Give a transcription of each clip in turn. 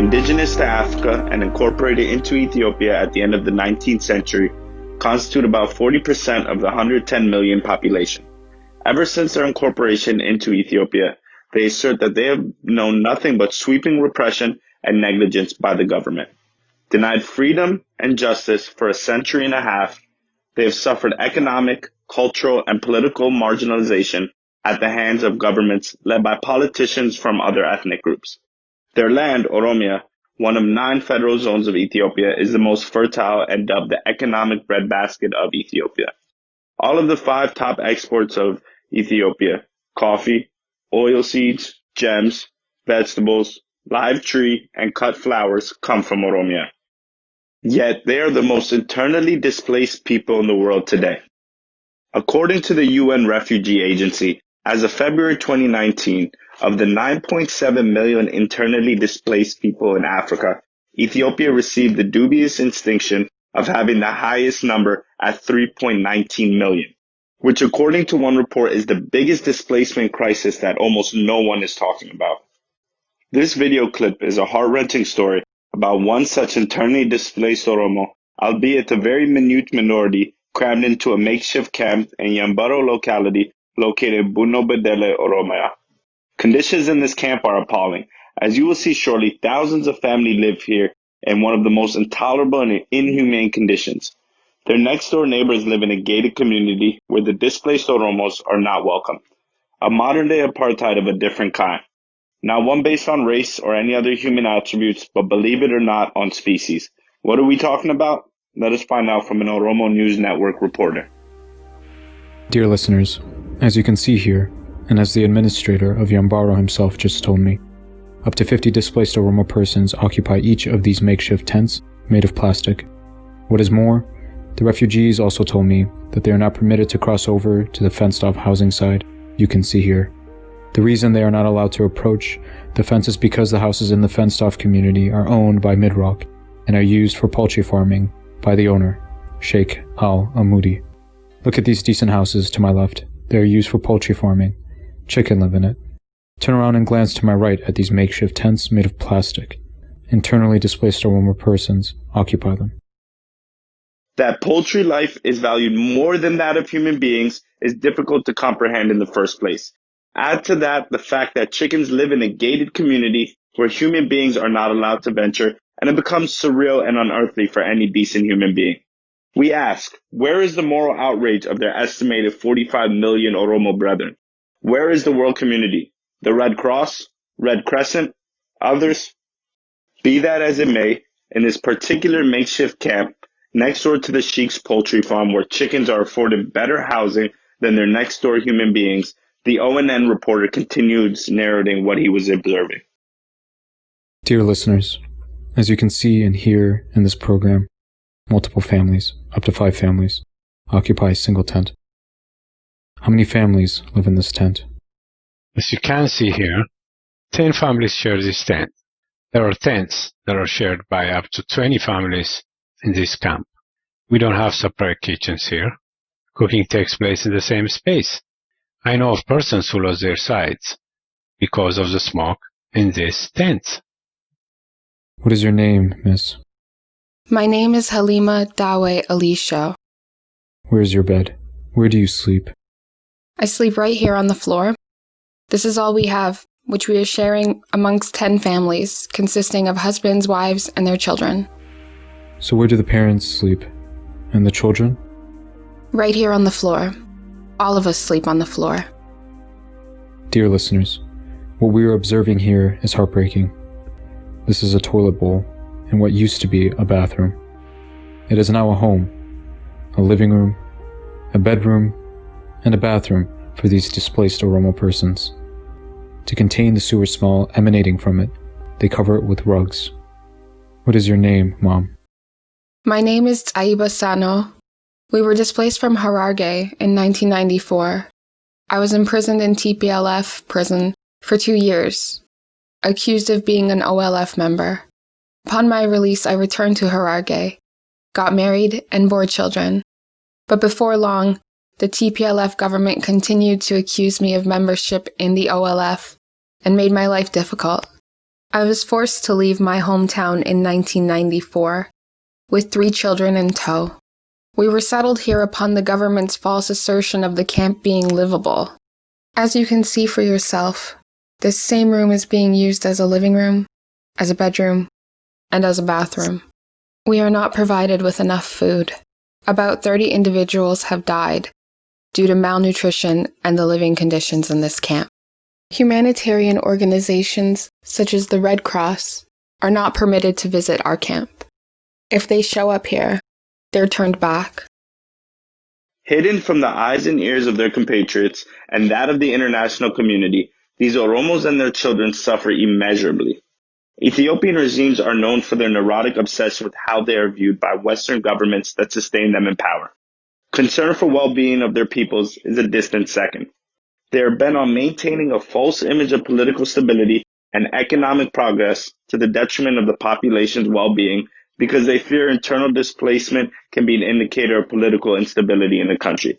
indigenous to Africa and incorporated into Ethiopia at the end of the 19th century, constitute about 40% of the 110 million population. Ever since their incorporation into Ethiopia, they assert that they have known nothing but sweeping repression and negligence by the government. Denied freedom and justice for a century and a half, they have suffered economic, cultural, and political marginalization at the hands of governments led by politicians from other ethnic groups. Their land, Oromia, one of 9 federal zones of Ethiopia, is the most fertile and dubbed the economic breadbasket of Ethiopia. All of the 5 top exports of Ethiopia, coffee, oilseeds, gems, vegetables, live tree, and cut flowers, come from Oromia. Yet they are the most internally displaced people in the world today. According to the UN Refugee Agency, as of February 2019, of the 9.7 million internally displaced people in Africa, Ethiopia received the dubious distinction of having the highest number at 3.19 million, which according to one report is the biggest displacement crisis that almost no one is talking about. This video clip is a heart-wrenching story about one such internally displaced Oromo, albeit a very minute minority, crammed into a makeshift camp in Yambaro locality located in Bunobedele, Oromia. Conditions in this camp are appalling. As you will see shortly, thousands of families live here in one of the most intolerable and inhumane conditions. Their next-door neighbors live in a gated community where the displaced Oromos are not welcome. A modern-day apartheid of a different kind. Not one based on race or any other human attributes, but believe it or not, on species. What are we talking about? Let us find out from an Oromo News Network reporter. Dear listeners, as you can see here, and as the administrator of Yambaro himself just told me, up to 50 displaced Oromo persons occupy each of these makeshift tents made of plastic. What is more, the refugees also told me that they are not permitted to cross over to the fenced-off housing side you can see here. The reason they are not allowed to approach the fence is because the houses in the fenced-off community are owned by Midrock and are used for poultry farming by the owner, Sheikh Al-Amoudi. Look at these decent houses to my left. They are used for poultry farming. Chicken live in it. Turn around and glance to my right at these makeshift tents made of plastic. Internally displaced Oromo persons occupy them. That poultry life is valued more than that of human beings is difficult to comprehend in the first place. Add to that the fact that chickens live in a gated community where human beings are not allowed to venture, and it becomes surreal and unearthly for any decent human being. We ask, where is the moral outrage of their estimated 45 million Oromo brethren? Where is the world community? The Red Cross? Red Crescent? Others? Be that as it may, in this particular makeshift camp, next door to the Sheik's poultry farm where chickens are afforded better housing than their next door human beings, the ONN reporter continues narrating what he was observing. Dear listeners, as you can see and hear in this program, multiple families, up to 5 families, occupy a single tent. How many families live in this tent? As you can see here, 10 families share this tent. There are tents that are shared by up to 20 families in this camp. We don't have separate kitchens here. Cooking takes place in the same space. I know of persons who lost their sights because of the smoke in this tent. What is your name, miss? My name is Halima Dawe Alisho. Where is your bed? Where do you sleep? I sleep right here on the floor. This is all we have, which we are sharing amongst 10 families, consisting of husbands, wives, and their children. So where do the parents sleep? And the children? Right here on the floor. All of us sleep on the floor. Dear listeners, what we are observing here is heartbreaking. This is a toilet bowl in what used to be a bathroom. It is now a home, a living room, a bedroom, and a bathroom for these displaced Oromo persons. To contain the sewer smell emanating from it, they cover it with rugs. What is your name, Mom? My name is Taiba Sano. We were displaced from Hararge in 1994. I was imprisoned in TPLF prison for 2 years, accused of being an OLF member. Upon my release, I returned to Hararge, got married, and bore children. But before long, the TPLF government continued to accuse me of membership in the OLF and made my life difficult. I was forced to leave my hometown in 1994, with 3 children in tow. We were settled here upon the government's false assertion of the camp being livable. As you can see for yourself, this same room is being used as a living room, as a bedroom, and as a bathroom. We are not provided with enough food. About 30 individuals have died due to malnutrition and the living conditions in this camp. Humanitarian organizations, such as the Red Cross, are not permitted to visit our camp. If they show up here, they're turned back. Hidden from the eyes and ears of their compatriots and that of the international community, these Oromos and their children suffer immeasurably. Ethiopian regimes are known for their neurotic obsession with how they are viewed by Western governments that sustain them in power. Concern for well-being of their peoples is a distant second. They are bent on maintaining a false image of political stability and economic progress to the detriment of the population's well-being because they fear internal displacement can be an indicator of political instability in the country.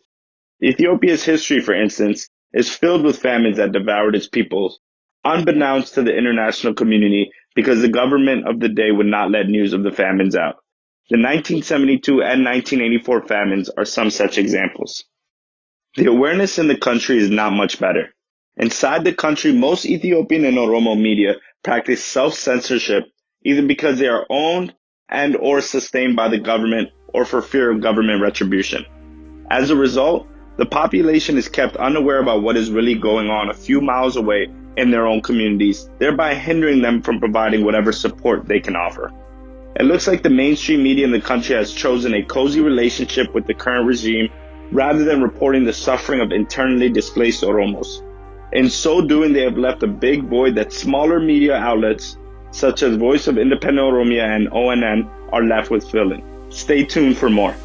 Ethiopia's history, for instance, is filled with famines that devoured its peoples, unbeknownst to the international community because the government of the day would not let news of the famines out. The 1972 and 1984 famines are some such examples. The awareness in the country is not much better. Inside the country, most Ethiopian and Oromo media practice self-censorship either because they are owned and or sustained by the government or for fear of government retribution. As a result, the population is kept unaware about what is really going on a few miles away in their own communities, thereby hindering them from providing whatever support they can offer. It looks like the mainstream media in the country has chosen a cozy relationship with the current regime rather than reporting the suffering of internally displaced Oromos. In so doing, they have left a big void that smaller media outlets such as Voice of Independent Oromia and ONN are left with filling. Stay tuned for more.